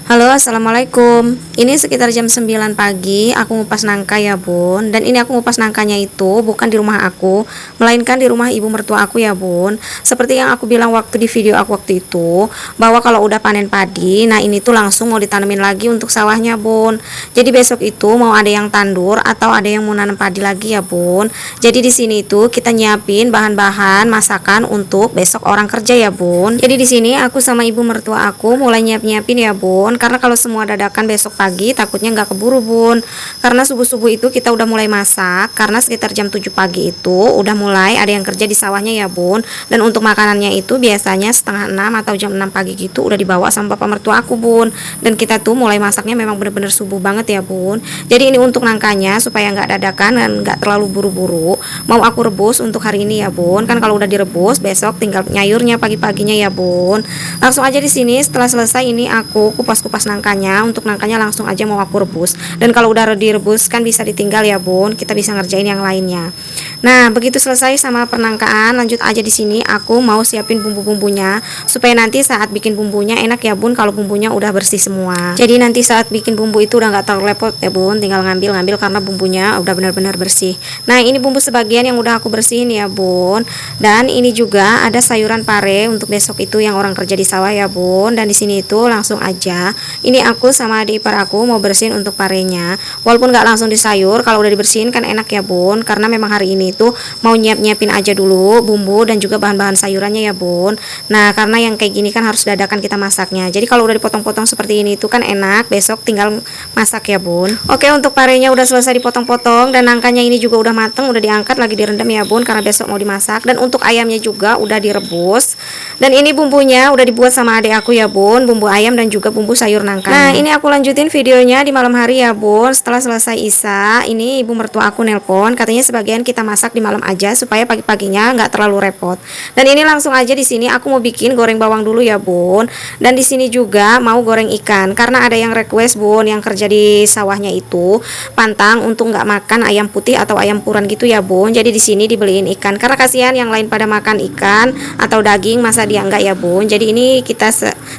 Halo, assalamualaikum. Ini sekitar jam 9 pagi. Aku ngupas nangka ya, Bun. Dan ini aku ngupas nangkanya itu bukan di rumah aku, melainkan di rumah ibu mertua aku ya, Bun. Seperti yang aku bilang waktu di video aku waktu itu, bahwa kalau udah panen padi, nah ini tuh langsung mau ditanemin lagi untuk sawahnya, Bun. Jadi besok itu mau ada yang tandur atau ada yang mau nanam padi lagi ya, Bun. Jadi di sini itu kita nyiapin bahan-bahan masakan untuk besok orang kerja ya, Bun. Jadi di sini aku sama ibu mertua aku mulai nyiapin ya, Bun. Karena kalau semua dadakan besok pagi takutnya nggak keburu, Bun. Karena subuh-subuh itu kita udah mulai masak, karena sekitar jam 7 pagi itu udah mulai ada yang kerja di sawahnya ya, Bun. Dan untuk makanannya itu biasanya setengah 6 atau jam 6 pagi gitu udah dibawa sama bapak mertua aku, Bun. Dan kita tuh mulai masaknya memang bener-bener subuh banget ya, Bun. Jadi ini untuk nangkanya supaya nggak dadakan dan nggak terlalu buru-buru, mau aku rebus untuk hari ini ya, Bun. Kan kalau udah direbus besok tinggal nyayurnya pagi-paginya ya, Bun. Langsung aja di sini setelah selesai ini aku kupas nangkanya. Untuk nangkanya langsung aja mau aku rebus. Dan kalau udah direbus kan bisa ditinggal ya, Bun. Kita bisa ngerjain yang lainnya. Nah, begitu selesai sama penangkaan, lanjut aja di sini aku mau siapin bumbu-bumbunya supaya nanti saat bikin bumbunya enak ya, Bun, kalau bumbunya udah bersih semua. Jadi nanti saat bikin bumbu itu udah nggak terlalu repot ya, Bun. Tinggal ngambil karena bumbunya udah benar-benar bersih. Nah, ini bumbu sebagian yang udah aku bersihin ya, Bun. Dan ini juga ada sayuran pare untuk besok itu yang orang kerja di sawah ya, Bun. Dan di sini itu langsung aja ini aku sama adik ipar aku mau bersihin untuk parenya. Walaupun nggak langsung disayur, kalau udah dibersihin kan enak ya, Bun. Karena memang hari ini tuh mau nyiapin aja dulu bumbu dan juga bahan-bahan sayurannya ya, Bun. Nah, karena yang kayak gini kan harus dadakan kita masaknya. Jadi kalau udah dipotong-potong seperti ini tuh kan enak, besok tinggal masak ya, Bun. Oke, untuk parenya udah selesai dipotong-potong dan nangkanya ini juga udah mateng, udah diangkat lagi direndam ya, Bun, karena besok mau dimasak. Dan untuk ayamnya juga udah direbus. Dan ini bumbunya udah dibuat sama adik aku ya, Bun, bumbu ayam dan juga bumbu sayur nangka. Nah, ini aku lanjutin videonya di malam hari ya, Bun. Setelah selesai Isya, ini ibu mertua aku nelpon, katanya sebagian kita masak di malam aja supaya pagi-paginya nggak terlalu repot. Dan ini langsung aja di sini aku mau bikin goreng bawang dulu ya, Bun. Dan di sini juga mau goreng ikan karena ada yang request, Bun, yang kerja di sawahnya itu pantang untuk nggak makan ayam putih atau ayam puran gitu ya, Bun. Jadi di sini dibeliin ikan karena kasihan yang lain pada makan ikan atau daging, masa dia enggak ya, Bun. Jadi ini kita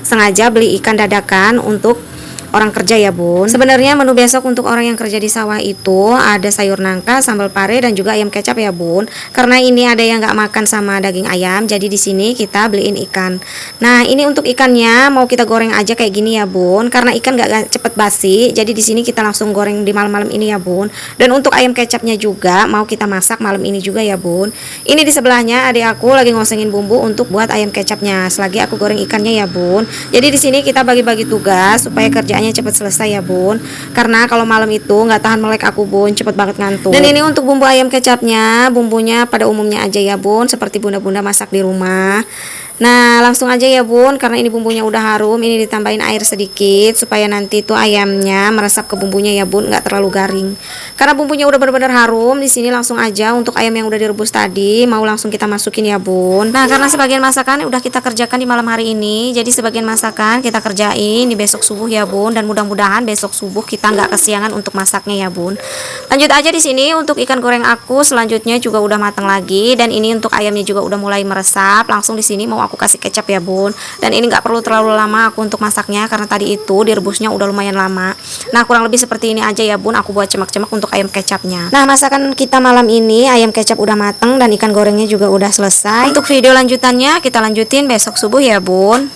sengaja beli ikan dadakan untuk orang kerja ya, Bun. Sebenarnya menu besok untuk orang yang kerja di sawah itu ada sayur nangka, sambal pare dan juga ayam kecap ya, Bun. Karena ini ada yang nggak makan sama daging ayam, jadi di sini kita beliin ikan. Nah, ini untuk ikannya mau kita goreng aja kayak gini ya, Bun. Karena ikan nggak cepet basi, jadi di sini kita langsung goreng di malam-malam ini ya, Bun. Dan untuk ayam kecapnya juga mau kita masak malam ini juga ya, Bun. Ini di sebelahnya adik aku lagi ngosengin bumbu untuk buat ayam kecapnya. Selagi aku goreng ikannya ya, Bun. Jadi di sini kita bagi-bagi tugas supaya kerjanya cepet selesai ya, Bun. Karena kalau malam itu nggak tahan melek aku, Bun, cepet banget ngantuk. Dan ini untuk bumbu ayam kecapnya, bumbunya pada umumnya aja ya, Bun, seperti bunda-bunda masak di rumah. Nah, langsung aja ya, Bun, karena ini bumbunya udah harum, ini ditambahin air sedikit supaya nanti tuh ayamnya meresap ke bumbunya ya, Bun, nggak terlalu garing. Karena bumbunya udah benar-benar harum, di sini langsung aja untuk ayam yang udah direbus tadi mau langsung kita masukin ya, Bun. Nah, karena sebagian masakan udah kita kerjakan di malam hari ini, jadi sebagian masakan kita kerjain di besok subuh ya, Bun, dan mudah-mudahan besok subuh kita nggak kesiangan untuk masaknya ya, Bun. Lanjut aja di sini untuk ikan goreng aku selanjutnya juga udah matang lagi, dan ini untuk ayamnya juga udah mulai meresap. Langsung di sini mau aku kasih kecap ya, Bun. Dan ini nggak perlu terlalu lama aku untuk masaknya karena tadi itu direbusnya udah lumayan lama. Nah, kurang lebih seperti ini aja ya, Bun, aku buat cemak-cemak untuk ayam kecapnya. Nah, masakan kita malam ini ayam kecap udah mateng dan ikan gorengnya juga udah selesai. Untuk video lanjutannya kita lanjutin besok subuh ya, Bun.